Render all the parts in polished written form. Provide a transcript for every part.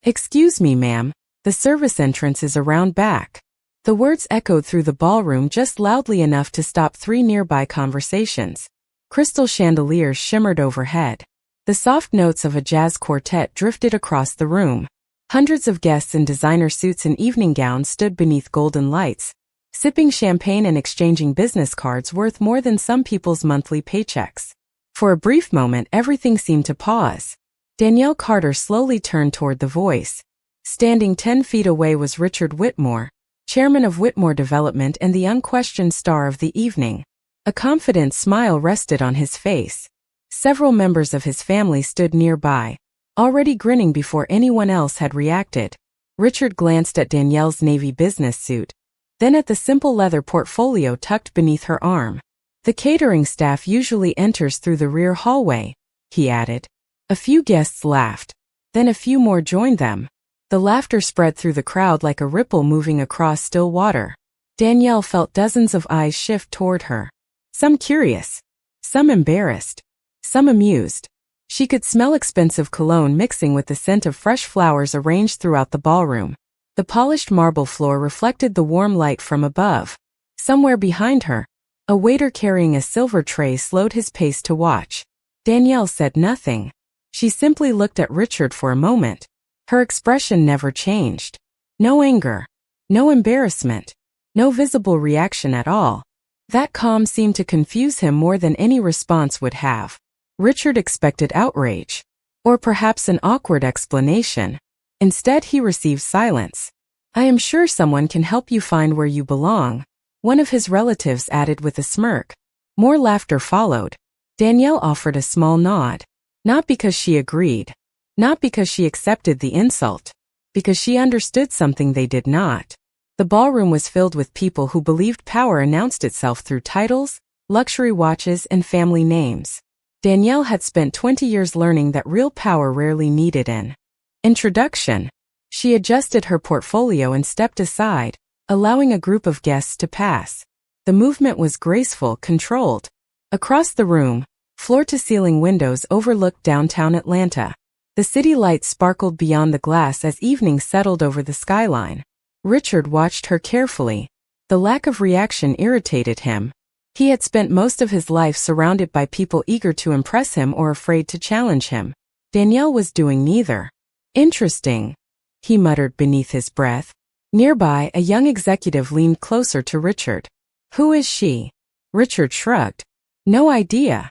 "Excuse me, ma'am. The service entrance is around back." The words echoed through the ballroom just loudly enough to stop 3 nearby conversations. Crystal chandeliers shimmered overhead. The soft notes of a jazz quartet drifted across the room. Hundreds of guests in designer suits and evening gowns stood beneath golden lights, sipping champagne and exchanging business cards worth more than some people's monthly paychecks. For a brief moment, everything seemed to pause. Danielle Carter slowly turned toward the voice. Standing 10 feet away was Richard Whitmore, chairman of Whitmore Development and the unquestioned star of the evening. A confident smile rested on his face. Several members of his family stood nearby, already grinning before anyone else had reacted. Richard glanced at Danielle's navy business suit, then at the simple leather portfolio tucked beneath her arm. "The catering staff usually enters through the rear hallway," he added. A few guests laughed. Then a few more joined them. The laughter spread through the crowd like a ripple moving across still water. Danielle felt dozens of eyes shift toward her. Some curious, some embarrassed, some amused. She could smell expensive cologne mixing with the scent of fresh flowers arranged throughout the ballroom. The polished marble floor reflected the warm light from above. Somewhere behind her, a waiter carrying a silver tray slowed his pace to watch. Danielle said nothing. She simply looked at Richard for a moment. Her expression never changed. No anger, no embarrassment, no visible reaction at all. That calm seemed to confuse him more than any response would have. Richard expected outrage, or perhaps an awkward explanation. Instead, he received silence. "I am sure someone can help you find where you belong," one of his relatives added with a smirk. More laughter followed. Danielle offered a small nod. Not because she agreed. Not because she accepted the insult. Because she understood something they did not. The ballroom was filled with people who believed power announced itself through titles, luxury watches, and family names. Danielle had spent 20 years learning that real power rarely needed an introduction. She adjusted her portfolio and stepped aside, allowing a group of guests to pass. The movement was graceful, controlled. Across the room, floor-to-ceiling windows overlooked downtown Atlanta. The city lights sparkled beyond the glass as evening settled over the skyline. Richard watched her carefully. The lack of reaction irritated him. He had spent most of his life surrounded by people eager to impress him or afraid to challenge him. Danielle was doing neither. "Interesting," he muttered beneath his breath. Nearby, a young executive leaned closer to Richard. "Who is she?" Richard shrugged. "No idea."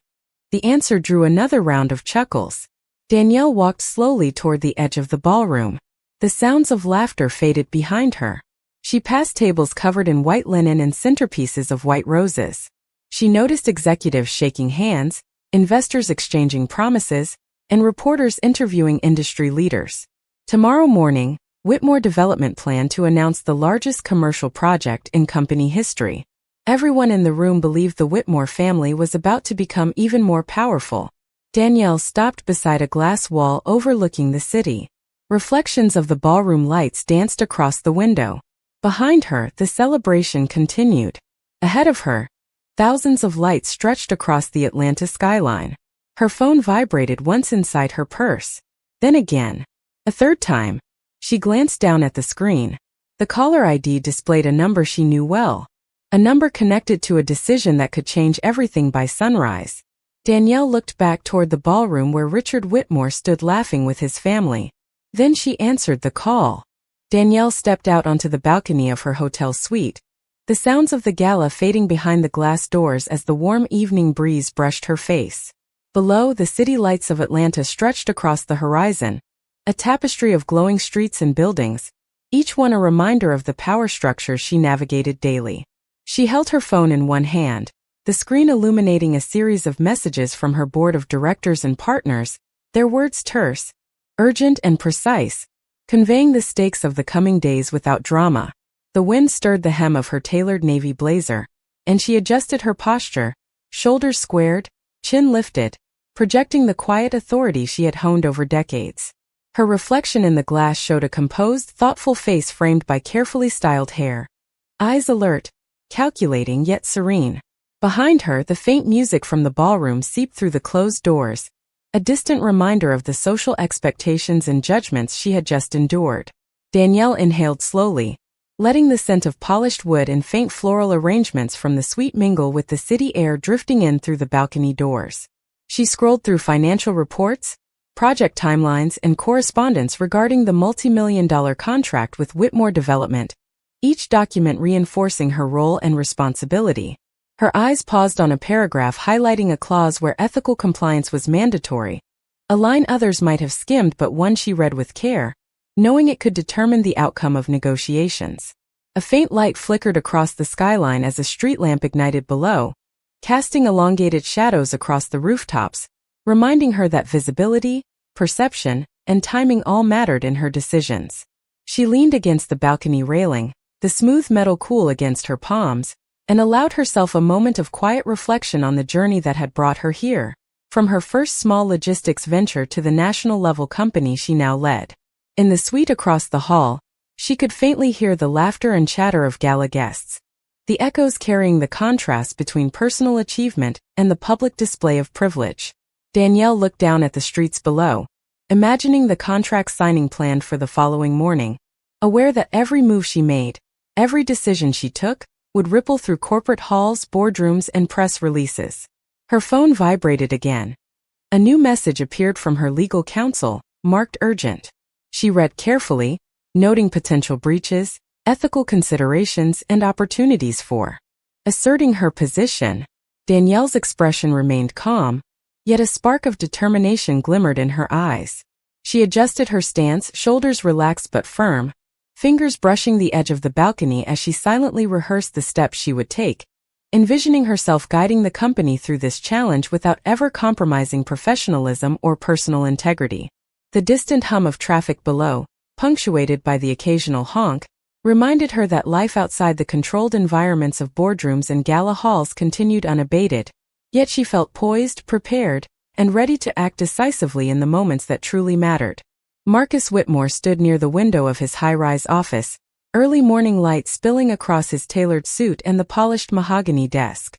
The answer drew another round of chuckles. Danielle walked slowly toward the edge of the ballroom. The sounds of laughter faded behind her. She passed tables covered in white linen and centerpieces of white roses. She noticed executives shaking hands, investors exchanging promises, and reporters interviewing industry leaders. Tomorrow morning, Whitmore Development planned to announce the largest commercial project in company history. Everyone in the room believed the Whitmore family was about to become even more powerful. Danielle stopped beside a glass wall overlooking the city. Reflections of the ballroom lights danced across the window. Behind her, the celebration continued. Ahead of her, thousands of lights stretched across the Atlanta skyline. Her phone vibrated once inside her purse. Then again. A third time. She glanced down at the screen. The caller ID displayed a number she knew well. A number connected to a decision that could change everything by sunrise. Danielle looked back toward the ballroom where Richard Whitmore stood laughing with his family. Then she answered the call. Danielle stepped out onto the balcony of her hotel suite, the sounds of the gala fading behind the glass doors as the warm evening breeze brushed her face. Below, the city lights of Atlanta stretched across the horizon, a tapestry of glowing streets and buildings, each one a reminder of the power structures she navigated daily. She held her phone in one hand, the screen illuminating a series of messages from her board of directors and partners, their words terse, urgent and precise, conveying the stakes of the coming days without drama. The wind stirred the hem of her tailored navy blazer, and she adjusted her posture, shoulders squared, chin lifted, projecting the quiet authority she had honed over decades. Her reflection in the glass showed a composed, thoughtful face framed by carefully styled hair. Eyes alert, calculating yet serene. Behind her, the faint music from the ballroom seeped through the closed doors, a distant reminder of the social expectations and judgments she had just endured. Danielle inhaled slowly, letting the scent of polished wood and faint floral arrangements from the suite mingle with the city air drifting in through the balcony doors. She scrolled through financial reports, project timelines, and correspondence regarding the multi-million-dollar contract with Whitmore Development, each document reinforcing her role and responsibility. Her eyes paused on a paragraph highlighting a clause where ethical compliance was mandatory, a line others might have skimmed but one she read with care, knowing it could determine the outcome of negotiations. A faint light flickered across the skyline as a street lamp ignited below, casting elongated shadows across the rooftops, reminding her that visibility, perception, and timing all mattered in her decisions. She leaned against the balcony railing, the smooth metal cool against her palms, and allowed herself a moment of quiet reflection on the journey that had brought her here, from her first small logistics venture to the national-level company she now led. In the suite across the hall, she could faintly hear the laughter and chatter of gala guests, the echoes carrying the contrast between personal achievement and the public display of privilege. Danielle looked down at the streets below, imagining the contract signing planned for the following morning, aware that every move she made, every decision she took, would ripple through corporate halls, boardrooms, and press releases. Her phone vibrated again. A new message appeared from her legal counsel, marked urgent. She read carefully, noting potential breaches, ethical considerations, and opportunities for asserting her position. Danielle's expression remained calm, yet a spark of determination glimmered in her eyes. She adjusted her stance, shoulders relaxed but firm, fingers brushing the edge of the balcony as she silently rehearsed the steps she would take, envisioning herself guiding the company through this challenge without ever compromising professionalism or personal integrity. The distant hum of traffic below, punctuated by the occasional honk, reminded her that life outside the controlled environments of boardrooms and gala halls continued unabated, yet she felt poised, prepared, and ready to act decisively in the moments that truly mattered. Marcus Whitmore stood near the window of his high-rise office, early morning light spilling across his tailored suit and the polished mahogany desk.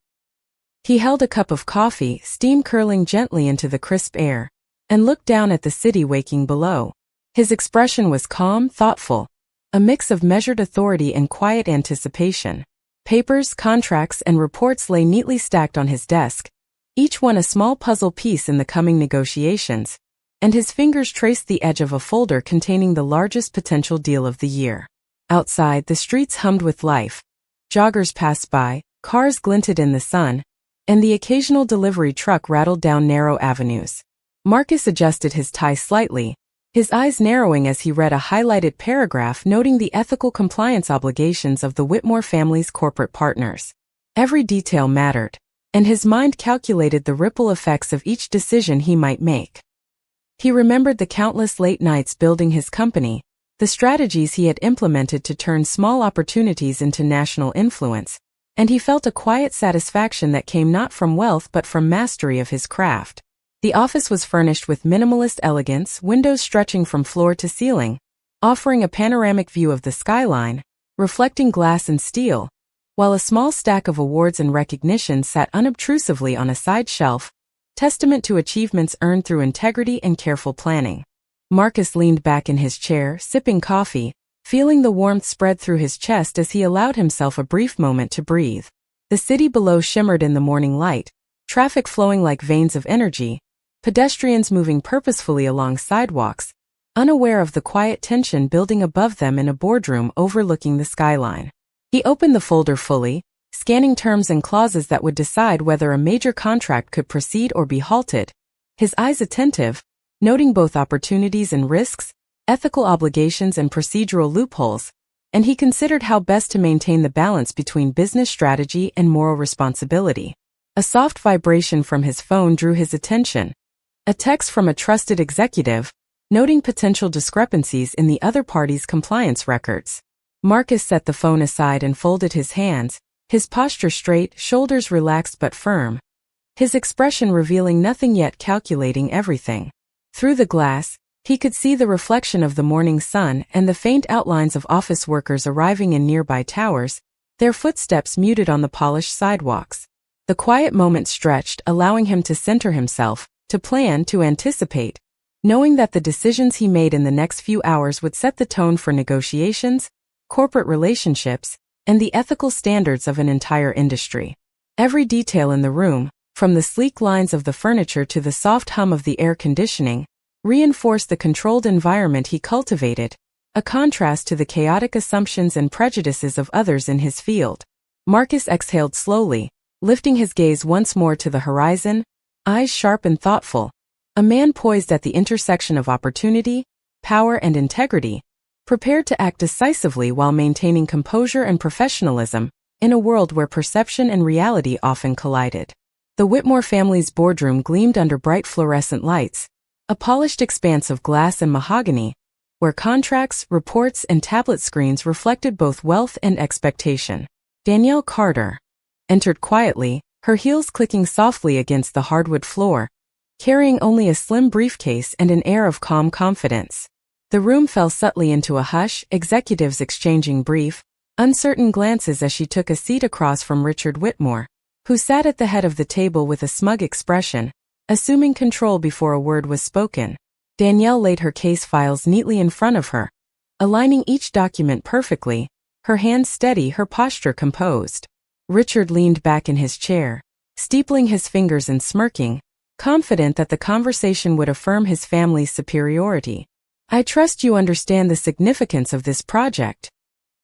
He held a cup of coffee, steam curling gently into the crisp air, and looked down at the city waking below. His expression was calm, thoughtful, a mix of measured authority and quiet anticipation. Papers, contracts, and reports lay neatly stacked on his desk, each one a small puzzle piece in the coming negotiations, and his fingers traced the edge of a folder containing the largest potential deal of the year. Outside, the streets hummed with life. Joggers passed by, cars glinted in the sun, and the occasional delivery truck rattled down narrow avenues. Marcus adjusted his tie slightly, his eyes narrowing as he read a highlighted paragraph noting the ethical compliance obligations of the Whitmore family's corporate partners. Every detail mattered, and his mind calculated the ripple effects of each decision he might make. He remembered the countless late nights building his company, the strategies he had implemented to turn small opportunities into national influence, and he felt a quiet satisfaction that came not from wealth but from mastery of his craft. The office was furnished with minimalist elegance, windows stretching from floor to ceiling, offering a panoramic view of the skyline, reflecting glass and steel, while a small stack of awards and recognitions sat unobtrusively on a side shelf, testament to achievements earned through integrity and careful planning. Marcus leaned back in his chair, sipping coffee, feeling the warmth spread through his chest as he allowed himself a brief moment to breathe. The city below shimmered in the morning light, traffic flowing like veins of energy, pedestrians moving purposefully along sidewalks, unaware of the quiet tension building above them in a boardroom overlooking the skyline. He opened the folder fully, scanning terms and clauses that would decide whether a major contract could proceed or be halted, his eyes attentive, noting both opportunities and risks, ethical obligations and procedural loopholes, and he considered how best to maintain the balance between business strategy and moral responsibility. A soft vibration from his phone drew his attention, a text from a trusted executive, noting potential discrepancies in the other party's compliance records. Marcus set the phone aside and folded his hands, his posture straight, shoulders relaxed but firm, his expression revealing nothing yet calculating everything. Through the glass, he could see the reflection of the morning sun and the faint outlines of office workers arriving in nearby towers, their footsteps muted on the polished sidewalks. The quiet moment stretched, allowing him to center himself, to plan, to anticipate, knowing that the decisions he made in the next few hours would set the tone for negotiations, corporate relationships, and the ethical standards of an entire industry. Every detail in the room, from the sleek lines of the furniture to the soft hum of the air conditioning, reinforced the controlled environment he cultivated, a contrast to the chaotic assumptions and prejudices of others in his field. Marcus exhaled slowly, lifting his gaze once more to the horizon, eyes sharp and thoughtful, a man poised at the intersection of opportunity, power, and integrity, prepared to act decisively while maintaining composure and professionalism, in a world where perception and reality often collided. The Whitmore family's boardroom gleamed under bright fluorescent lights, a polished expanse of glass and mahogany, where contracts, reports, and tablet screens reflected both wealth and expectation. Danielle Carter entered quietly, her heels clicking softly against the hardwood floor, carrying only a slim briefcase and an air of calm confidence. The room fell subtly into a hush, executives exchanging brief, uncertain glances as she took a seat across from Richard Whitmore, who sat at the head of the table with a smug expression, assuming control before a word was spoken. Danielle laid her case files neatly in front of her, aligning each document perfectly, her hands steady, her posture composed. Richard leaned back in his chair, steepling his fingers and smirking, confident that the conversation would affirm his family's superiority. "I trust you understand the significance of this project,"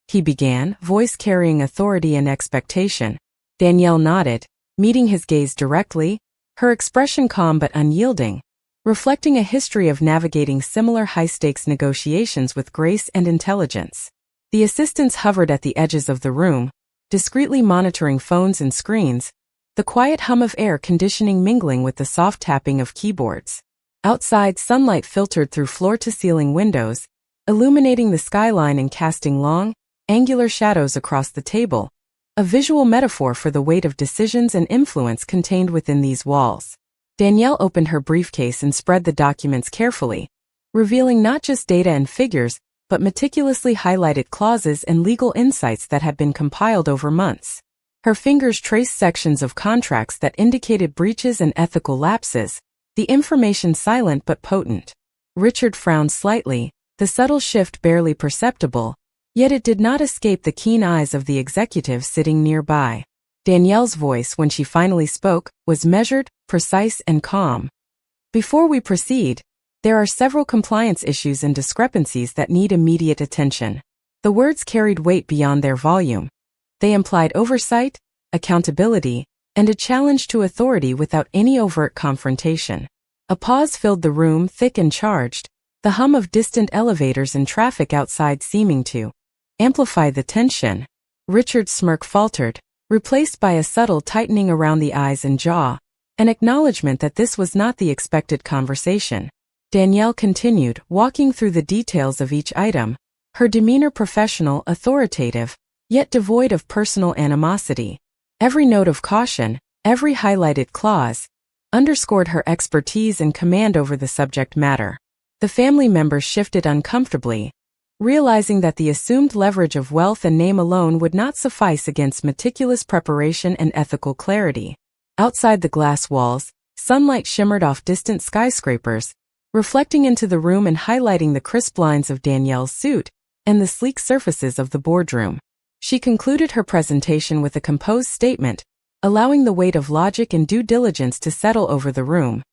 he began, voice carrying authority and expectation. Danielle nodded, meeting his gaze directly, her expression calm but unyielding, reflecting a history of navigating similar high-stakes negotiations with grace and intelligence. The assistants hovered at the edges of the room, discreetly monitoring phones and screens, the quiet hum of air conditioning mingling with the soft tapping of keyboards. Outside, sunlight filtered through floor-to-ceiling windows, illuminating the skyline and casting long, angular shadows across the table, a visual metaphor for the weight of decisions and influence contained within these walls. Danielle opened her briefcase and spread the documents carefully, revealing not just data and figures, but meticulously highlighted clauses and legal insights that had been compiled over months. Her fingers traced sections of contracts that indicated breaches and ethical lapses, the information silent but potent. Richard frowned slightly, the subtle shift barely perceptible, yet it did not escape the keen eyes of the executive sitting nearby. Danielle's voice, when she finally spoke, was measured, precise, and calm. "Before we proceed, there are several compliance issues and discrepancies that need immediate attention." The words carried weight beyond their volume. They implied oversight, accountability, and a challenge to authority without any overt confrontation. A pause filled the room, thick and charged, the hum of distant elevators and traffic outside seeming to amplify the tension. Richard's smirk faltered, replaced by a subtle tightening around the eyes and jaw, an acknowledgement that this was not the expected conversation. Danielle continued, walking through the details of each item, her demeanor professional, authoritative, yet devoid of personal animosity. Every note of caution, every highlighted clause, underscored her expertise and command over the subject matter. The family members shifted uncomfortably, realizing that the assumed leverage of wealth and name alone would not suffice against meticulous preparation and ethical clarity. Outside the glass walls, sunlight shimmered off distant skyscrapers, reflecting into the room and highlighting the crisp lines of Danielle's suit and the sleek surfaces of the boardroom. She concluded her presentation with a composed statement, allowing the weight of logic and due diligence to settle over the room.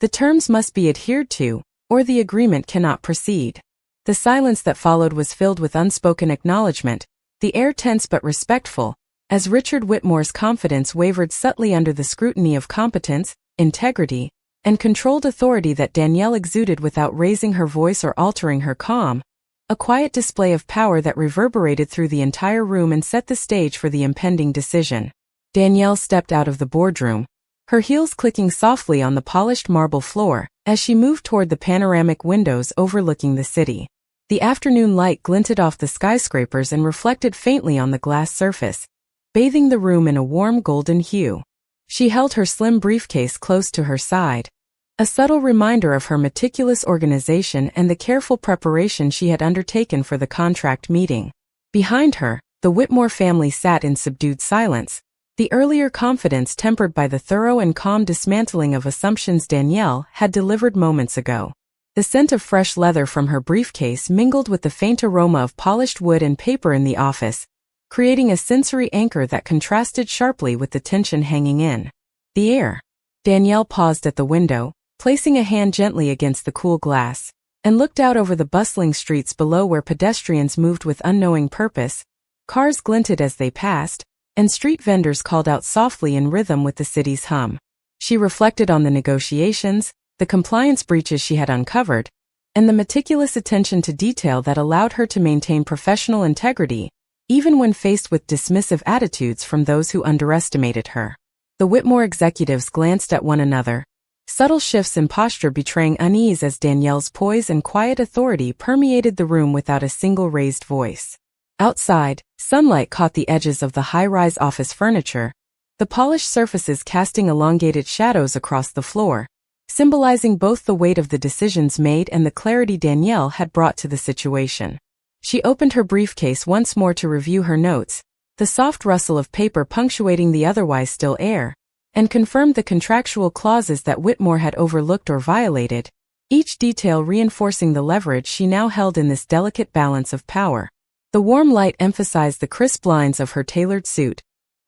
"The terms must be adhered to, or the agreement cannot proceed." The silence that followed was filled with unspoken acknowledgement, the air tense but respectful, as Richard Whitmore's confidence wavered subtly under the scrutiny of competence, integrity, and controlled authority that Danielle exuded without raising her voice or altering her calm, a quiet display of power that reverberated through the entire room and set the stage for the impending decision. Danielle stepped out of the boardroom, her heels clicking softly on the polished marble floor, as she moved toward the panoramic windows overlooking the city. The afternoon light glinted off the skyscrapers and reflected faintly on the glass surface, bathing the room in a warm golden hue. She held her slim briefcase close to her side, a subtle reminder of her meticulous organization and the careful preparation she had undertaken for the contract meeting. Behind her, the Whitmore family sat in subdued silence, The earlier confidence tempered by the thorough and calm dismantling of assumptions Danielle had delivered moments ago. The scent of fresh leather from her briefcase mingled with the faint aroma of polished wood and paper in the office, creating a sensory anchor that contrasted sharply with the tension hanging in the air. Danielle paused at the window, placing a hand gently against the cool glass, and looked out over the bustling streets below where pedestrians moved with unknowing purpose. Cars glinted as they passed, and street vendors called out softly in rhythm with the city's hum. She reflected on the negotiations, the compliance breaches she had uncovered, and the meticulous attention to detail that allowed her to maintain professional integrity, even when faced with dismissive attitudes from those who underestimated her. The Whitmore executives glanced at one another, subtle shifts in posture betraying unease as Danielle's poise and quiet authority permeated the room without a single raised voice. Outside, sunlight caught the edges of the high-rise office furniture, the polished surfaces casting elongated shadows across the floor, symbolizing both the weight of the decisions made and the clarity Danielle had brought to the situation. She opened her briefcase once more to review her notes, the soft rustle of paper punctuating the otherwise still air, and confirmed the contractual clauses that Whitmore had overlooked or violated, each detail reinforcing the leverage she now held in this delicate balance of power. The warm light emphasized the crisp lines of her tailored suit,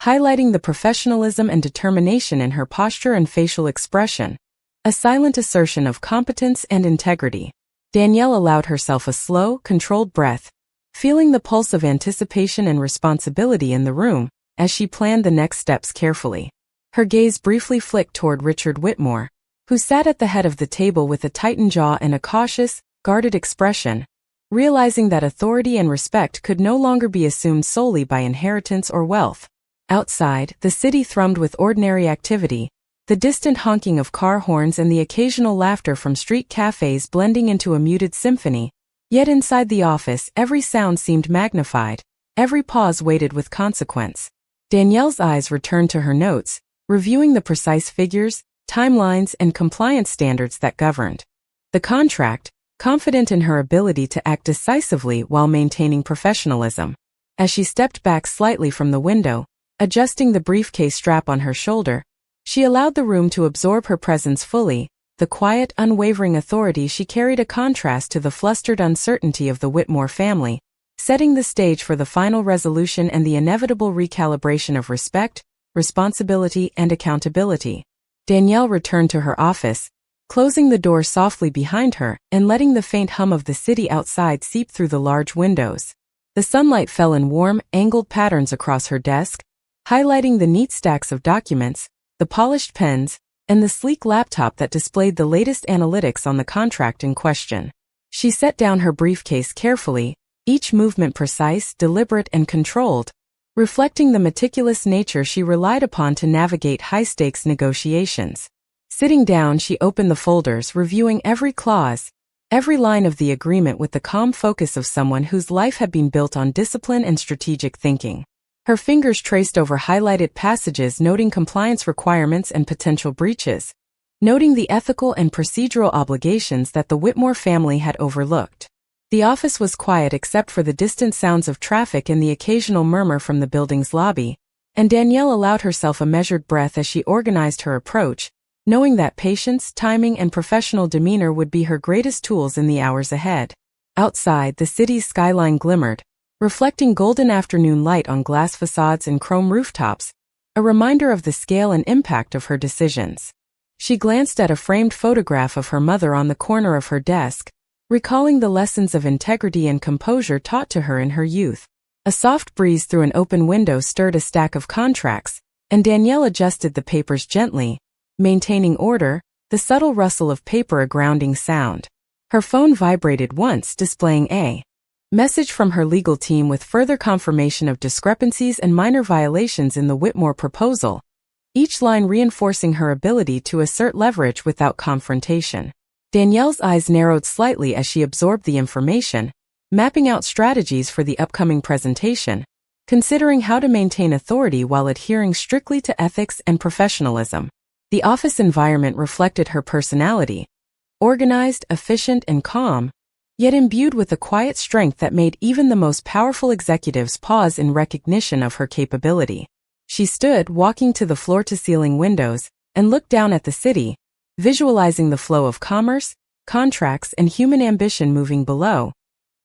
highlighting the professionalism and determination in her posture and facial expression, a silent assertion of competence and integrity. Danielle allowed herself a slow, controlled breath, feeling the pulse of anticipation and responsibility in the room as she planned the next steps carefully. Her gaze briefly flicked toward Richard Whitmore, who sat at the head of the table with a tightened jaw and a cautious, guarded expression, realizing that authority and respect could no longer be assumed solely by inheritance or wealth. Outside, the city thrummed with ordinary activity, the distant honking of car horns and the occasional laughter from street cafes blending into a muted symphony. Yet inside the office, every sound seemed magnified, every pause weighted with consequence. Danielle's eyes returned to her notes, reviewing the precise figures, timelines, and compliance standards that governed the contract, confident in her ability to act decisively while maintaining professionalism. As she stepped back slightly from the window, adjusting the briefcase strap on her shoulder, she allowed the room to absorb her presence fully. The quiet, unwavering authority she carried a contrast to the flustered uncertainty of the Whitmore family, setting the stage for the final resolution and the inevitable recalibration of respect, responsibility, and accountability. Danielle returned to her office, closing the door softly behind her and letting the faint hum of the city outside seep through the large windows. The sunlight fell in warm, angled patterns across her desk, highlighting the neat stacks of documents, the polished pens, and the sleek laptop that displayed the latest analytics on the contract in question. She set down her briefcase carefully, each movement precise, deliberate, and controlled, reflecting the meticulous nature she relied upon to navigate high-stakes negotiations. Sitting down, she opened the folders, reviewing every clause, every line of the agreement with the calm focus of someone whose life had been built on discipline and strategic thinking. Her fingers traced over highlighted passages noting compliance requirements and potential breaches, noting the ethical and procedural obligations that the Whitmore family had overlooked. The office was quiet except for the distant sounds of traffic and the occasional murmur from the building's lobby, and Danielle allowed herself a measured breath as she organized her approach, knowing that patience, timing, and professional demeanor would be her greatest tools in the hours ahead. Outside, the city's skyline glimmered, reflecting golden afternoon light on glass facades and chrome rooftops, a reminder of the scale and impact of her decisions. She glanced at a framed photograph of her mother on the corner of her desk, recalling the lessons of integrity and composure taught to her in her youth. A soft breeze through an open window stirred a stack of contracts, and Danielle adjusted the papers gently, maintaining order, the subtle rustle of paper a grounding sound. Her phone vibrated once, displaying a message from her legal team with further confirmation of discrepancies and minor violations in the Whitmore proposal, each line reinforcing her ability to assert leverage without confrontation. Danielle's eyes narrowed slightly as she absorbed the information, mapping out strategies for the upcoming presentation, considering how to maintain authority while adhering strictly to ethics and professionalism. The office environment reflected her personality, organized, efficient, and calm, yet imbued with a quiet strength that made even the most powerful executives pause in recognition of her capability. She stood, walking to the floor-to-ceiling windows, and looked down at the city, visualizing the flow of commerce, contracts, and human ambition moving below.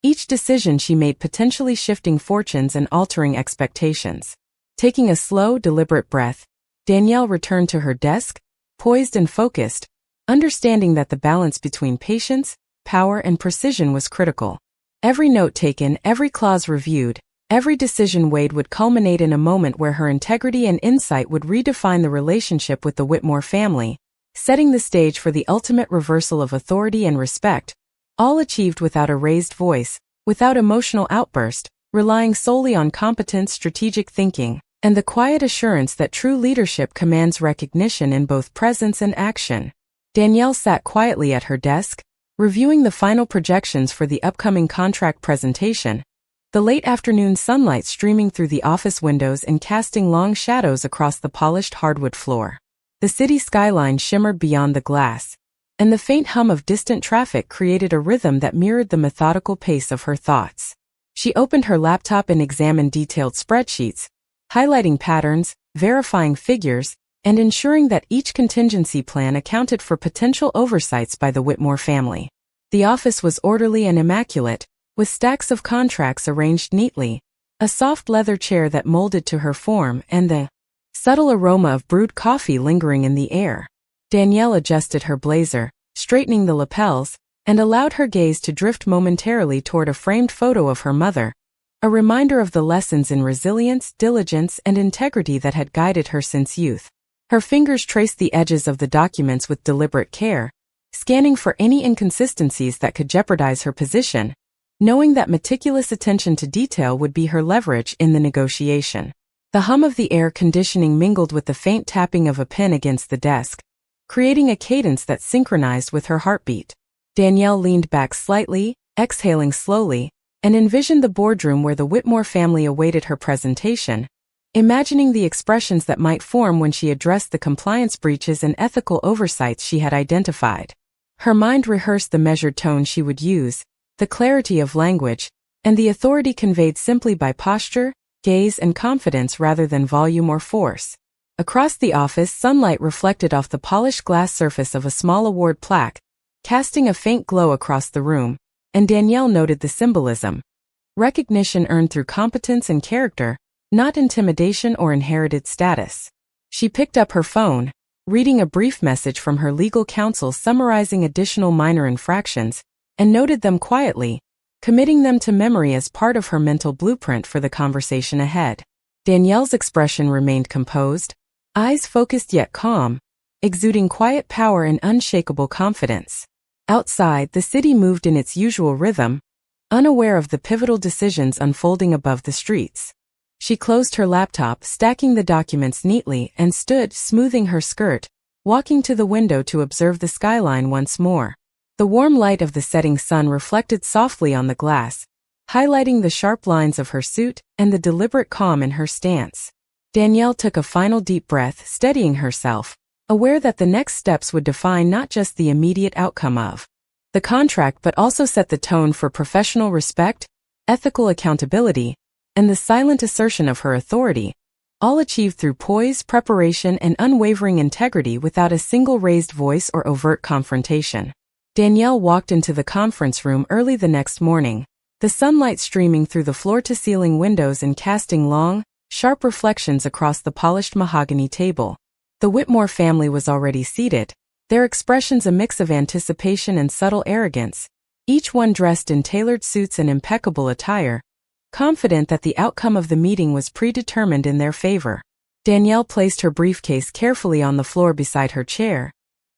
Each decision she made potentially shifting fortunes and altering expectations. Taking a slow, deliberate breath, Danielle returned to her desk, poised and focused, understanding that the balance between patience, power, and precision was critical. Every note taken, every clause reviewed, every decision weighed would culminate in a moment where her integrity and insight would redefine the relationship with the Whitmore family, setting the stage for the ultimate reversal of authority and respect, all achieved without a raised voice, without emotional outburst, relying solely on competence, strategic thinking, and the quiet assurance that true leadership commands recognition in both presence and action. Danielle sat quietly at her desk, reviewing the final projections for the upcoming contract presentation, the late afternoon sunlight streaming through the office windows and casting long shadows across the polished hardwood floor. The city skyline shimmered beyond the glass, and the faint hum of distant traffic created a rhythm that mirrored the methodical pace of her thoughts. She opened her laptop and examined detailed spreadsheets, highlighting patterns, verifying figures, and ensuring that each contingency plan accounted for potential oversights by the Whitmore family. The office was orderly and immaculate, with stacks of contracts arranged neatly, a soft leather chair that molded to her form, and the subtle aroma of brewed coffee lingering in the air. Danielle adjusted her blazer, straightening the lapels, and allowed her gaze to drift momentarily toward a framed photo of her mother, a reminder of the lessons in resilience, diligence, and integrity that had guided her since youth. Her fingers traced the edges of the documents with deliberate care, scanning for any inconsistencies that could jeopardize her position, knowing that meticulous attention to detail would be her leverage in the negotiation. The hum of the air conditioning mingled with the faint tapping of a pen against the desk, creating a cadence that synchronized with her heartbeat. Danielle leaned back slightly, exhaling slowly, and envisioned the boardroom where the Whitmore family awaited her presentation, imagining the expressions that might form when she addressed the compliance breaches and ethical oversights she had identified. Her mind rehearsed the measured tone she would use, the clarity of language, and the authority conveyed simply by posture, gaze, and confidence rather than volume or force. Across the office, sunlight reflected off the polished glass surface of a small award plaque, casting a faint glow across the room, and Danielle noted the symbolism. Recognition earned through competence and character, not intimidation or inherited status. She picked up her phone, reading a brief message from her legal counsel summarizing additional minor infractions, and noted them quietly, committing them to memory as part of her mental blueprint for the conversation ahead. Danielle's expression remained composed, eyes focused yet calm, exuding quiet power and unshakable confidence. Outside, the city moved in its usual rhythm, unaware of the pivotal decisions unfolding above the streets. She closed her laptop, stacking the documents neatly, and stood, smoothing her skirt, walking to the window to observe the skyline once more. The warm light of the setting sun reflected softly on the glass, highlighting the sharp lines of her suit and the deliberate calm in her stance. Danielle took a final deep breath, steadying herself, aware that the next steps would define not just the immediate outcome of the contract but also set the tone for professional respect, ethical accountability, and the silent assertion of her authority, all achieved through poise, preparation, and unwavering integrity without a single raised voice or overt confrontation. Danielle walked into the conference room early the next morning, the sunlight streaming through the floor-to-ceiling windows and casting long, sharp reflections across the polished mahogany table. The Whitmore family was already seated, their expressions a mix of anticipation and subtle arrogance, each one dressed in tailored suits and impeccable attire, confident that the outcome of the meeting was predetermined in their favor. Danielle placed her briefcase carefully on the floor beside her chair,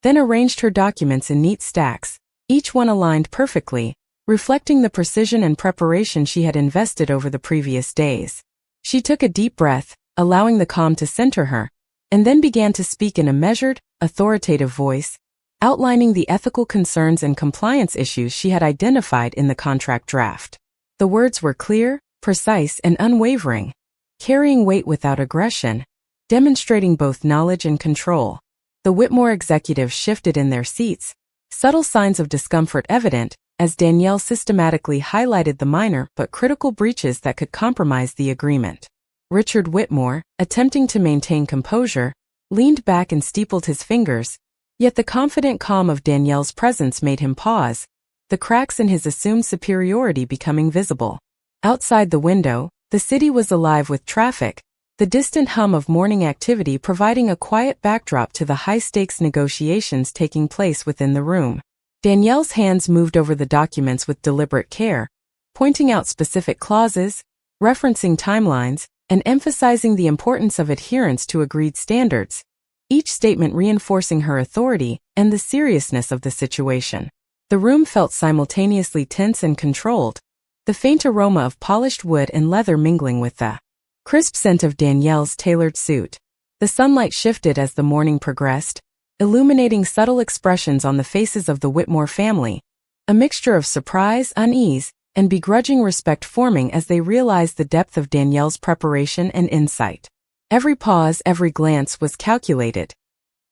then arranged her documents in neat stacks, each one aligned perfectly, reflecting the precision and preparation she had invested over the previous days. She took a deep breath, allowing the calm to center her, and then began to speak in a measured, authoritative voice, outlining the ethical concerns and compliance issues she had identified in the contract draft. The words were clear, precise, and unwavering, carrying weight without aggression, demonstrating both knowledge and control. The Whitmore executives shifted in their seats, subtle signs of discomfort evident, as Danielle systematically highlighted the minor but critical breaches that could compromise the agreement. Richard Whitmore, attempting to maintain composure, leaned back and steepled his fingers, yet the confident calm of Danielle's presence made him pause, the cracks in his assumed superiority becoming visible. Outside the window, the city was alive with traffic, the distant hum of morning activity providing a quiet backdrop to the high-stakes negotiations taking place within the room. Danielle's hands moved over the documents with deliberate care, pointing out specific clauses, referencing timelines, and emphasizing the importance of adherence to agreed standards, each statement reinforcing her authority and the seriousness of the situation. The room felt simultaneously tense and controlled, the faint aroma of polished wood and leather mingling with the crisp scent of Danielle's tailored suit. The sunlight shifted as the morning progressed, illuminating subtle expressions on the faces of the Whitmore family, a mixture of surprise, unease, and begrudging respect forming as they realized the depth of Danielle's preparation and insight. Every pause, every glance was calculated.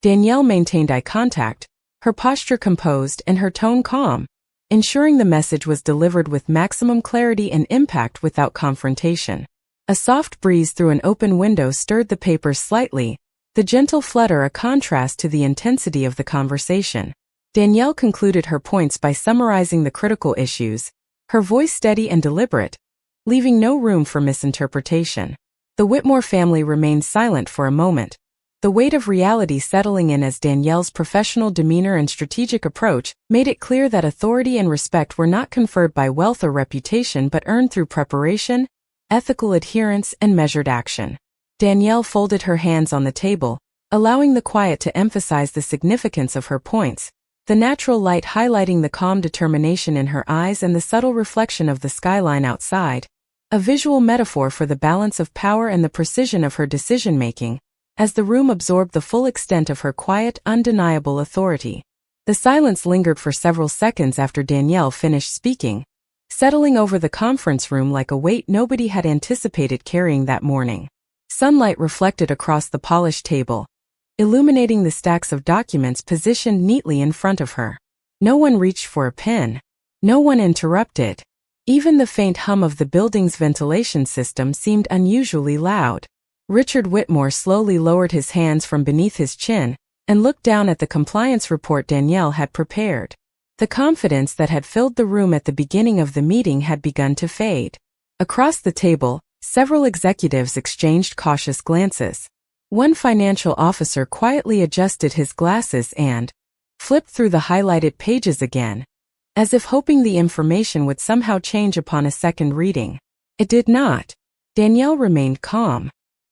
Danielle maintained eye contact, her posture composed and her tone calm, ensuring the message was delivered with maximum clarity and impact without confrontation. A soft breeze through an open window stirred the papers slightly, the gentle flutter a contrast to the intensity of the conversation. Danielle concluded her points by summarizing the critical issues, her voice steady and deliberate, leaving no room for misinterpretation. The Whitmore family remained silent for a moment, the weight of reality settling in as Danielle's professional demeanor and strategic approach made it clear that authority and respect were not conferred by wealth or reputation but earned through preparation, ethical adherence, and measured action. Danielle folded her hands on the table, allowing the quiet to emphasize the significance of her points, the natural light highlighting the calm determination in her eyes and the subtle reflection of the skyline outside, a visual metaphor for the balance of power and the precision of her decision-making, as the room absorbed the full extent of her quiet, undeniable authority. The silence lingered for several seconds after Danielle finished speaking, settling over the conference room like a weight nobody had anticipated carrying that morning. Sunlight reflected across the polished table, illuminating the stacks of documents positioned neatly in front of her. No one reached for a pen. No one interrupted. Even the faint hum of the building's ventilation system seemed unusually loud. Richard Whitmore slowly lowered his hands from beneath his chin and looked down at the compliance report Danielle had prepared. The confidence that had filled the room at the beginning of the meeting had begun to fade. Across the table, several executives exchanged cautious glances. One financial officer quietly adjusted his glasses and flipped through the highlighted pages again, as if hoping the information would somehow change upon a second reading. It did not. Danielle remained calm.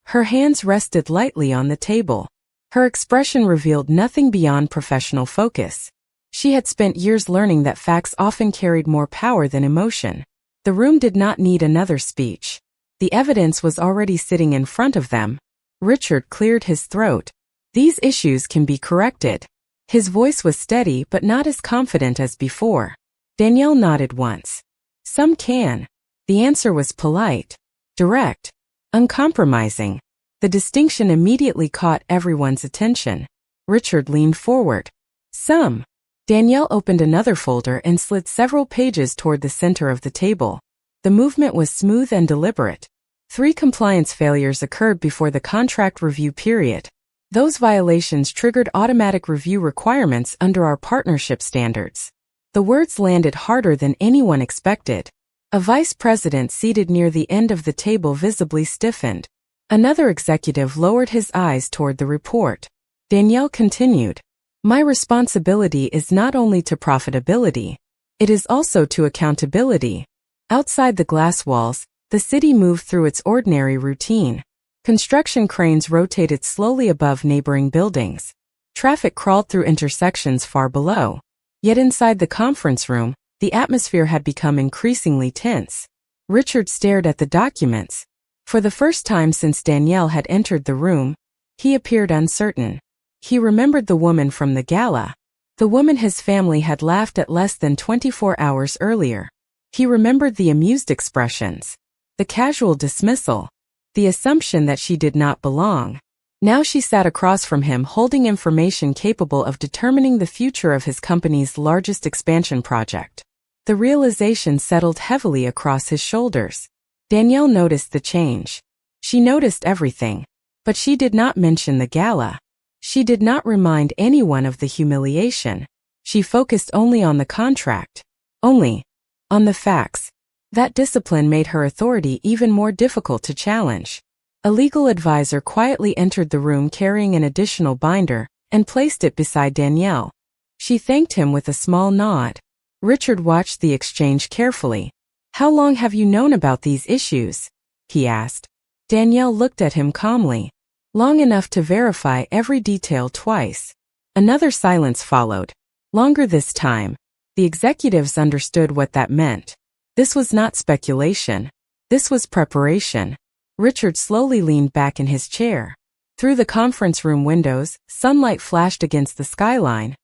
Her hands rested lightly on the table. Her expression revealed nothing beyond professional focus. She had spent years learning that facts often carried more power than emotion. The room did not need another speech. The evidence was already sitting in front of them. Richard cleared his throat. These issues can be corrected. His voice was steady but not as confident as before. Danielle nodded once. Some can. The answer was polite, direct, uncompromising. The distinction immediately caught everyone's attention. Richard leaned forward. Some. Danielle opened another folder and slid several pages toward the center of the table. The movement was smooth and deliberate. 3 compliance failures occurred before the contract review period. Those violations triggered automatic review requirements under our partnership standards. The words landed harder than anyone expected. A vice president seated near the end of the table visibly stiffened. Another executive lowered his eyes toward the report. Danielle continued. My responsibility is not only to profitability, it is also to accountability. Outside the glass walls, the city moved through its ordinary routine. Construction cranes rotated slowly above neighboring buildings. Traffic crawled through intersections far below. Yet inside the conference room, the atmosphere had become increasingly tense. Richard stared at the documents. For the first time since Danielle had entered the room, he appeared uncertain. He remembered the woman from the gala. The woman his family had laughed at less than 24 hours earlier. He remembered the amused expressions, the casual dismissal, the assumption that she did not belong. Now she sat across from him holding information capable of determining the future of his company's largest expansion project. The realization settled heavily across his shoulders. Danielle noticed the change. She noticed everything. But she did not mention the gala. She did not remind anyone of the humiliation. She focused only on the contract. Only on the facts. That discipline made her authority even more difficult to challenge. A legal advisor quietly entered the room carrying an additional binder and placed it beside Danielle. She thanked him with a small nod. Richard watched the exchange carefully. "How long have you known about these issues?" he asked. Danielle looked at him calmly. "Long enough to verify every detail twice." Another silence followed. Longer this time. The executives understood what that meant. This was not speculation. This was preparation. Richard slowly leaned back in his chair. Through the conference room windows, sunlight flashed against the skyline,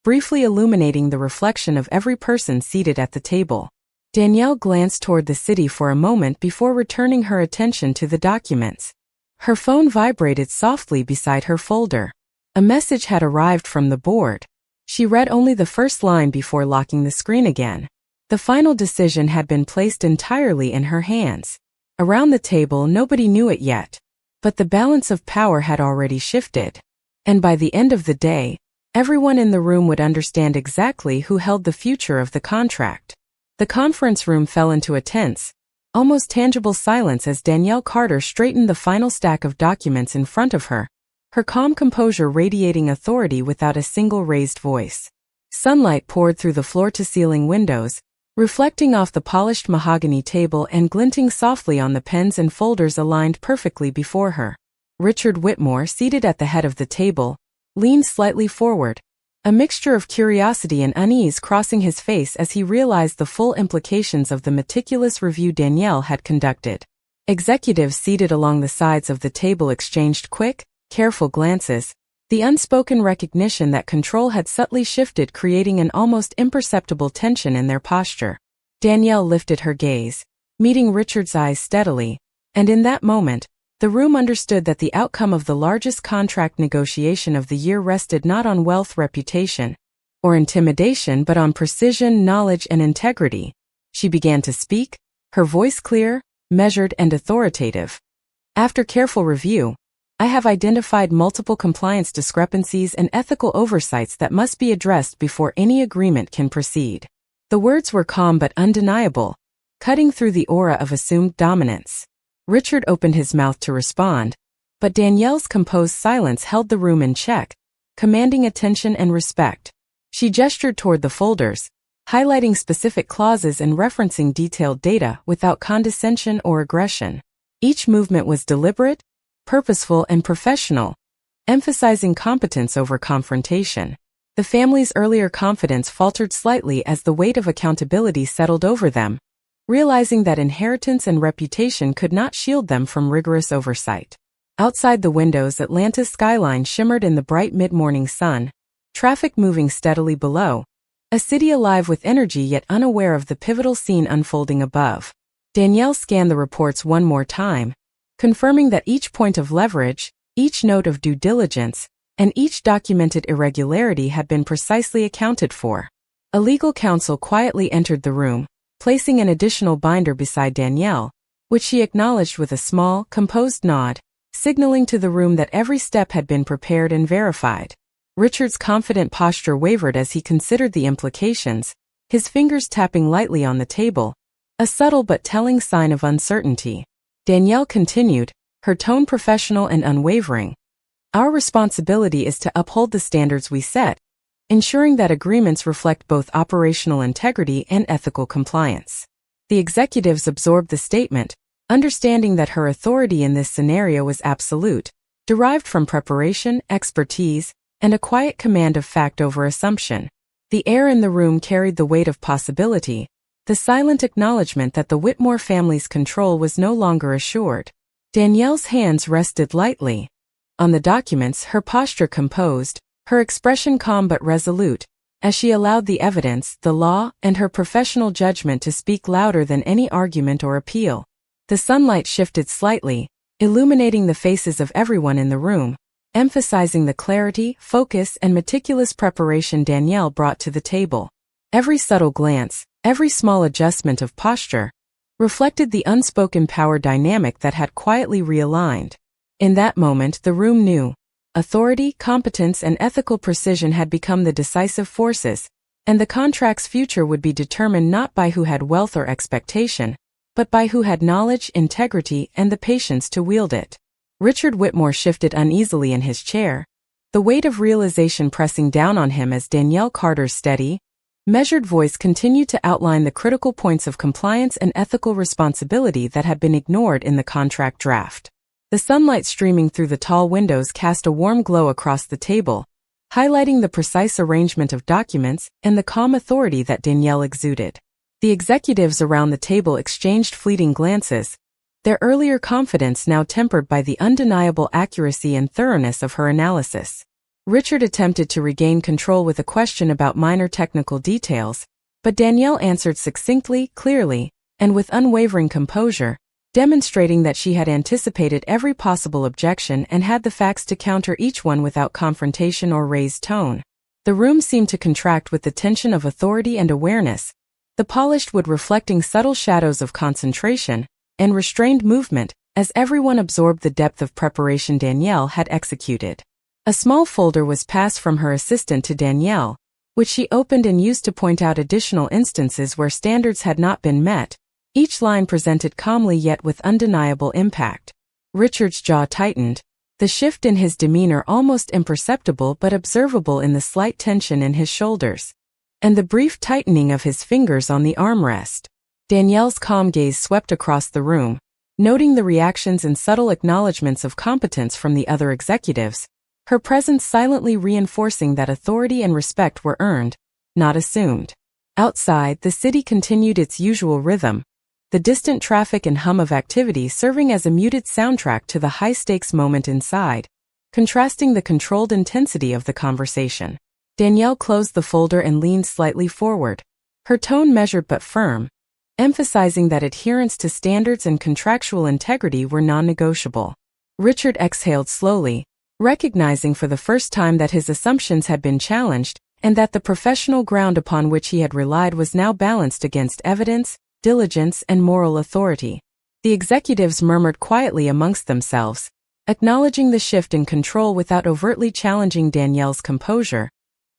briefly illuminating the reflection of every person seated at the table. Danielle glanced toward the city for a moment before returning her attention to the documents. Her phone vibrated softly beside her folder. A message had arrived from the board. She read only the first line before locking the screen again. The final decision had been placed entirely in her hands. Around the table, nobody knew it yet. But the balance of power had already shifted. And by the end of the day, everyone in the room would understand exactly who held the future of the contract. The conference room fell into a tense, almost tangible silence as Danielle Carter straightened the final stack of documents in front of her, her calm composure radiating authority without a single raised voice. Sunlight poured through the floor-to-ceiling windows, reflecting off the polished mahogany table and glinting softly on the pens and folders aligned perfectly before her. Richard Whitmore, seated at the head of the table, leaned slightly forward, a mixture of curiosity and unease crossing his face as he realized the full implications of the meticulous review Danielle had conducted. Executives seated along the sides of the table exchanged quick, careful glances, the unspoken recognition that control had subtly shifted, creating an almost imperceptible tension in their posture. Danielle lifted her gaze, meeting Richard's eyes steadily, and in that moment, the room understood that the outcome of the largest contract negotiation of the year rested not on wealth, reputation, or intimidation but on precision, knowledge, and integrity. She began to speak, her voice clear, measured, and authoritative. "After careful review, I have identified multiple compliance discrepancies and ethical oversights that must be addressed before any agreement can proceed." The words were calm but undeniable, cutting through the aura of assumed dominance. Richard opened his mouth to respond, but Danielle's composed silence held the room in check, commanding attention and respect. She gestured toward the folders, highlighting specific clauses and referencing detailed data without condescension or aggression. Each movement was deliberate, purposeful, and professional, emphasizing competence over confrontation. The family's earlier confidence faltered slightly as the weight of accountability settled over them, realizing that inheritance and reputation could not shield them from rigorous oversight. Outside the windows, Atlanta's skyline shimmered in the bright mid-morning sun, traffic moving steadily below, a city alive with energy yet unaware of the pivotal scene unfolding above. Danielle scanned the reports one more time, confirming that each point of leverage, each note of due diligence, and each documented irregularity had been precisely accounted for. A legal counsel quietly entered the room, placing an additional binder beside Danielle, which she acknowledged with a small, composed nod, signaling to the room that every step had been prepared and verified. Richard's confident posture wavered as he considered the implications, his fingers tapping lightly on the table, a subtle but telling sign of uncertainty. Danielle continued, her tone professional and unwavering. "Our responsibility is to uphold the standards we set, ensuring that agreements reflect both operational integrity and ethical compliance." The executives absorbed the statement, understanding that her authority in this scenario was absolute, derived from preparation, expertise, and a quiet command of fact over assumption. The air in the room carried the weight of possibility, the silent acknowledgement that the Whitmore family's control was no longer assured. Danielle's hands rested lightly on the documents, her posture composed, her expression calm but resolute, as she allowed the evidence, the law, and her professional judgment to speak louder than any argument or appeal. The sunlight shifted slightly, illuminating the faces of everyone in the room, emphasizing the clarity, focus, and meticulous preparation Danielle brought to the table. Every subtle glance, every small adjustment of posture, reflected the unspoken power dynamic that had quietly realigned. In that moment, the room knew. Authority, competence, and ethical precision had become the decisive forces, and the contract's future would be determined not by who had wealth or expectation, but by who had knowledge, integrity, and the patience to wield it. Richard Whitmore shifted uneasily in his chair, the weight of realization pressing down on him as Danielle Carter's steady, measured voice continued to outline the critical points of compliance and ethical responsibility that had been ignored in the contract draft. The sunlight streaming through the tall windows cast a warm glow across the table, highlighting the precise arrangement of documents and the calm authority that Danielle exuded. The executives around the table exchanged fleeting glances, their earlier confidence now tempered by the undeniable accuracy and thoroughness of her analysis. Richard attempted to regain control with a question about minor technical details, but Danielle answered succinctly, clearly, and with unwavering composure, demonstrating that she had anticipated every possible objection and had the facts to counter each one without confrontation or raised tone. The room seemed to contract with the tension of authority and awareness, the polished wood reflecting subtle shadows of concentration and restrained movement as everyone absorbed the depth of preparation Danielle had executed. A small folder was passed from her assistant to Danielle, which she opened and used to point out additional instances where standards had not been met, each line presented calmly yet with undeniable impact. Richard's jaw tightened, the shift in his demeanor almost imperceptible but observable in the slight tension in his shoulders, and the brief tightening of his fingers on the armrest. Danielle's calm gaze swept across the room, noting the reactions and subtle acknowledgments of competence from the other executives, her presence silently reinforcing that authority and respect were earned, not assumed. Outside, the city continued its usual rhythm, the distant traffic and hum of activity serving as a muted soundtrack to the high-stakes moment inside, contrasting the controlled intensity of the conversation. Danielle closed the folder and leaned slightly forward, her tone measured but firm, emphasizing that adherence to standards and contractual integrity were non-negotiable. Richard exhaled slowly, recognizing for the first time that his assumptions had been challenged and that the professional ground upon which he had relied was now balanced against evidence, diligence, and moral authority. The executives murmured quietly amongst themselves, acknowledging the shift in control without overtly challenging Danielle's composure,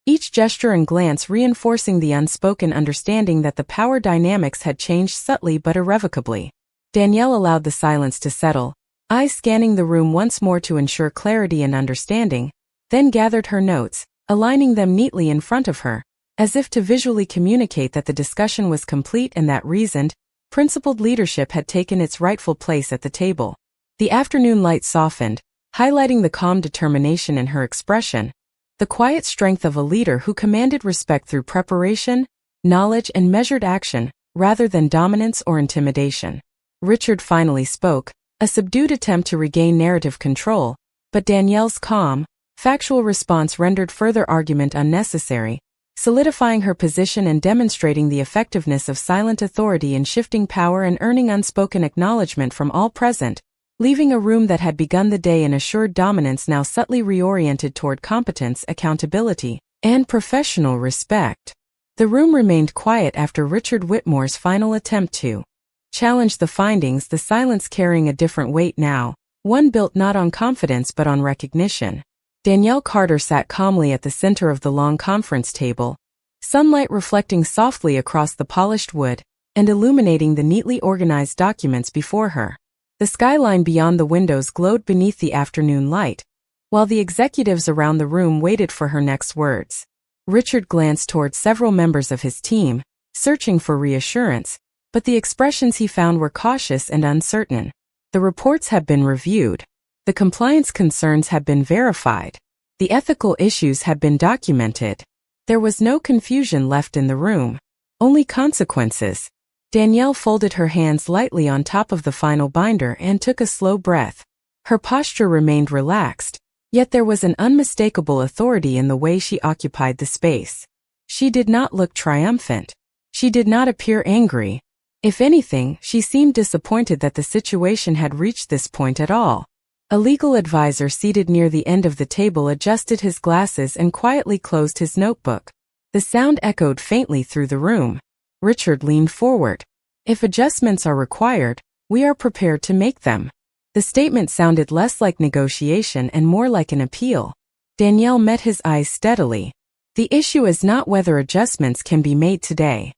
each gesture and glance reinforcing the unspoken understanding that the power dynamics had changed subtly but irrevocably. Danielle allowed the silence to settle, eyes scanning the room once more to ensure clarity and understanding, then gathered her notes, aligning them neatly in front of her, as if to visually communicate that the discussion was complete and that reasoned, principled leadership had taken its rightful place at the table. The afternoon light softened, highlighting the calm determination in her expression, the quiet strength of a leader who commanded respect through preparation, knowledge, and measured action, rather than dominance or intimidation. Richard finally spoke, a subdued attempt to regain narrative control, but Danielle's calm, factual response rendered further argument unnecessary, solidifying her position and demonstrating the effectiveness of silent authority in shifting power and earning unspoken acknowledgement from all present, leaving a room that had begun the day in assured dominance now subtly reoriented toward competence, accountability, and professional respect. The room remained quiet after Richard Whitmore's final attempt to challenge the findings, the silence carrying a different weight now, one built not on confidence but on recognition. Danielle Carter sat calmly at the center of the long conference table, sunlight reflecting softly across the polished wood and illuminating the neatly organized documents before her. The skyline beyond the windows glowed beneath the afternoon light, while the executives around the room waited for her next words. Richard glanced toward several members of his team, searching for reassurance, but the expressions he found were cautious and uncertain. The reports had been reviewed. The compliance concerns had been verified. The ethical issues had been documented. There was no confusion left in the room. Only consequences. Danielle folded her hands lightly on top of the final binder and took a slow breath. Her posture remained relaxed, yet there was an unmistakable authority in the way she occupied the space. She did not look triumphant. She did not appear angry. If anything, she seemed disappointed that the situation had reached this point at all. A legal advisor seated near the end of the table adjusted his glasses and quietly closed his notebook. The sound echoed faintly through the room. Richard leaned forward. If adjustments are required, we are prepared to make them. The statement sounded less like negotiation and more like an appeal. Danielle met his eyes steadily. The issue is not whether adjustments can be made today.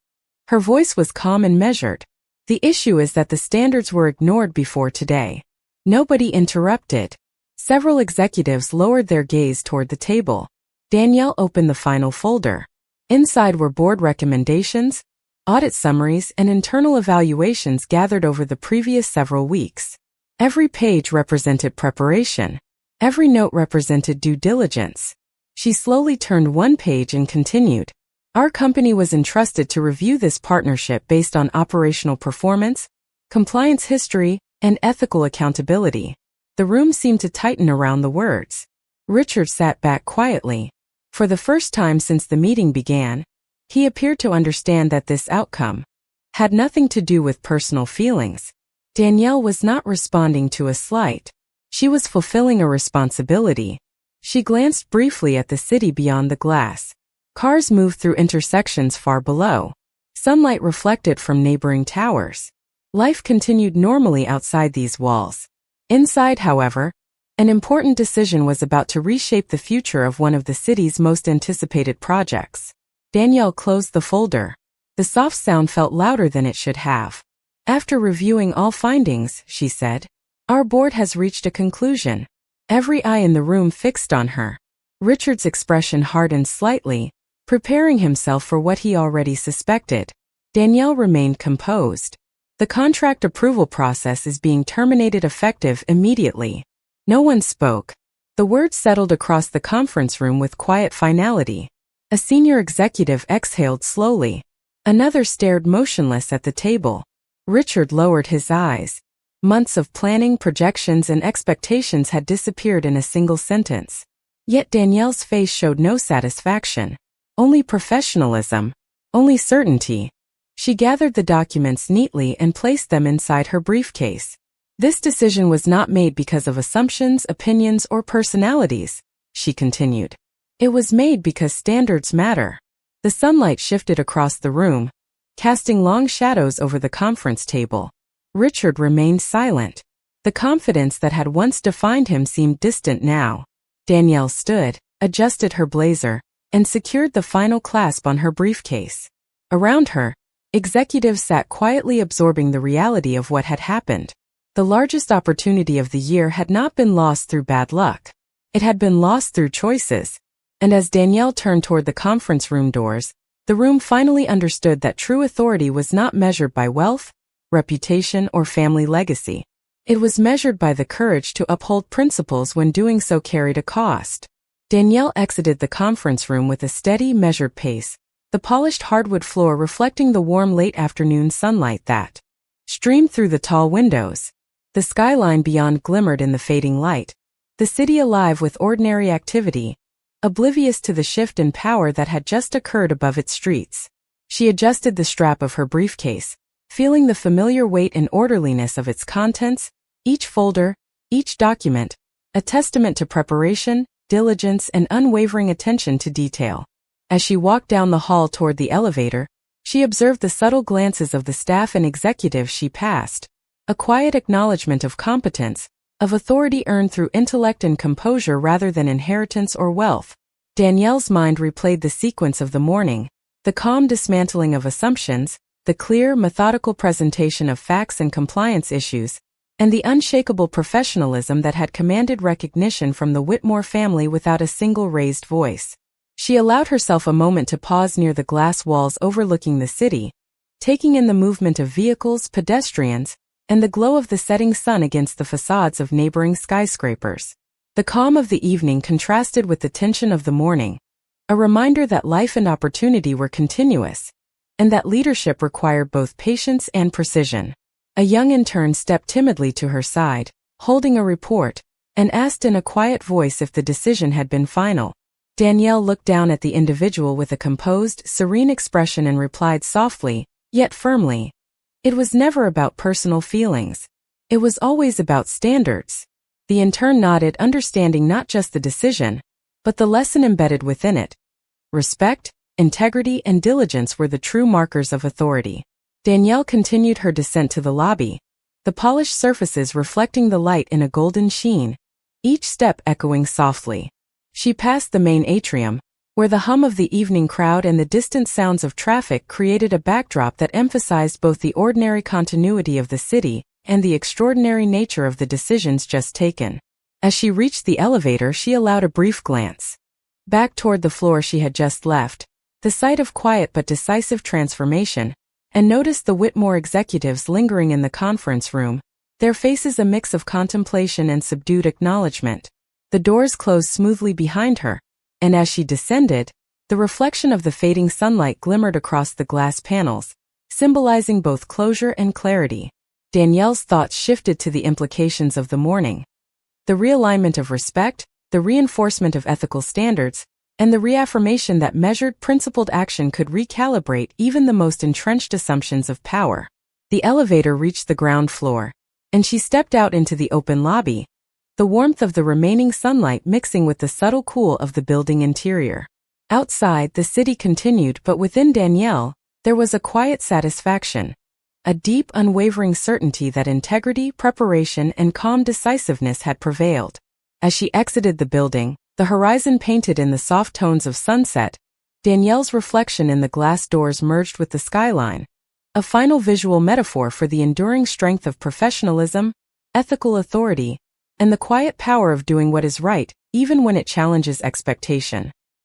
Her voice was calm and measured. The issue is that the standards were ignored before today. Nobody interrupted. Several executives lowered their gaze toward the table. Danielle opened the final folder. Inside were board recommendations, audit summaries, and internal evaluations gathered over the previous several weeks. Every page represented preparation. Every note represented due diligence. She slowly turned one page and continued. Our company was entrusted to review this partnership based on operational performance, compliance history, and ethical accountability. The room seemed to tighten around the words. Richard sat back quietly. For the first time since the meeting began, he appeared to understand that this outcome had nothing to do with personal feelings. Danielle was not responding to a slight. She was fulfilling a responsibility. She glanced briefly at the city beyond the glass. Cars moved through intersections far below. Sunlight reflected from neighboring towers. Life continued normally outside these walls. Inside, however, an important decision was about to reshape the future of one of the city's most anticipated projects. Danielle closed the folder. The soft sound felt louder than it should have. After reviewing all findings, she said, our board has reached a conclusion. Every eye in the room fixed on her. Richard's expression hardened slightly, preparing himself for what he already suspected. Danielle remained composed. The contract approval process is being terminated effective immediately. No one spoke. The words settled across the conference room with quiet finality. A senior executive exhaled slowly. Another stared motionless at the table. Richard lowered his eyes. Months of planning, projections, and expectations had disappeared in a single sentence. Yet Danielle's face showed no satisfaction. Only professionalism. Only certainty. She gathered the documents neatly and placed them inside her briefcase. This decision was not made because of assumptions, opinions, or personalities, she continued. It was made because standards matter. The sunlight shifted across the room, casting long shadows over the conference table. Richard remained silent. The confidence that had once defined him seemed distant now. Danielle stood, adjusted her blazer, and secured the final clasp on her briefcase. Around her, executives sat quietly absorbing the reality of what had happened. The largest opportunity of the year had not been lost through bad luck. It had been lost through choices. And as Danielle turned toward the conference room doors, the room finally understood that true authority was not measured by wealth, reputation, or family legacy. It was measured by the courage to uphold principles when doing so carried a cost. Danielle exited the conference room with a steady, measured pace, the polished hardwood floor reflecting the warm late afternoon sunlight that streamed through the tall windows. The skyline beyond glimmered in the fading light, the city alive with ordinary activity, oblivious to the shift in power that had just occurred above its streets. She adjusted the strap of her briefcase, feeling the familiar weight and orderliness of its contents, each folder, each document, a testament to preparation, diligence, and unwavering attention to detail. As she walked down the hall toward the elevator, she observed the subtle glances of the staff and executives she passed, a quiet acknowledgement of competence, of authority earned through intellect and composure rather than inheritance or wealth. Danielle's mind replayed the sequence of the morning, the calm dismantling of assumptions, the clear, methodical presentation of facts and compliance issues, and the unshakable professionalism that had commanded recognition from the Whitmore family without a single raised voice. She allowed herself a moment to pause near the glass walls overlooking the city, taking in the movement of vehicles, pedestrians, and the glow of the setting sun against the facades of neighboring skyscrapers. The calm of the evening contrasted with the tension of the morning, a reminder that life and opportunity were continuous, and that leadership required both patience and precision. A young intern stepped timidly to her side, holding a report, and asked in a quiet voice if the decision had been final. Danielle looked down at the individual with a composed, serene expression and replied softly, yet firmly, "It was never about personal feelings. It was always about standards." The intern nodded, understanding not just the decision, but the lesson embedded within it. Respect, integrity, and diligence were the true markers of authority. Danielle continued her descent to the lobby, the polished surfaces reflecting the light in a golden sheen, each step echoing softly. She passed the main atrium, where the hum of the evening crowd and the distant sounds of traffic created a backdrop that emphasized both the ordinary continuity of the city and the extraordinary nature of the decisions just taken. As she reached the elevator, she allowed a brief glance back toward the floor she had just left, the site of quiet but decisive transformation, and noticed the Whitmore executives lingering in the conference room, their faces a mix of contemplation and subdued acknowledgement. The doors closed smoothly behind her, and as she descended, the reflection of the fading sunlight glimmered across the glass panels, symbolizing both closure and clarity. Danielle's thoughts shifted to the implications of the morning. The realignment of respect, the reinforcement of ethical standards, and the reaffirmation that measured, principled action could recalibrate even the most entrenched assumptions of power. The elevator reached the ground floor, and she stepped out into the open lobby, the warmth of the remaining sunlight mixing with the subtle cool of the building interior. Outside, the city continued, but within Danielle, there was a quiet satisfaction, a deep, unwavering certainty that integrity, preparation, and calm decisiveness had prevailed. As she exited the building, the horizon painted in the soft tones of sunset, Danielle's reflection in the glass doors merged with the skyline, a final visual metaphor for the enduring strength of professionalism, ethical authority, and the quiet power of doing what is right, even when it challenges expectation.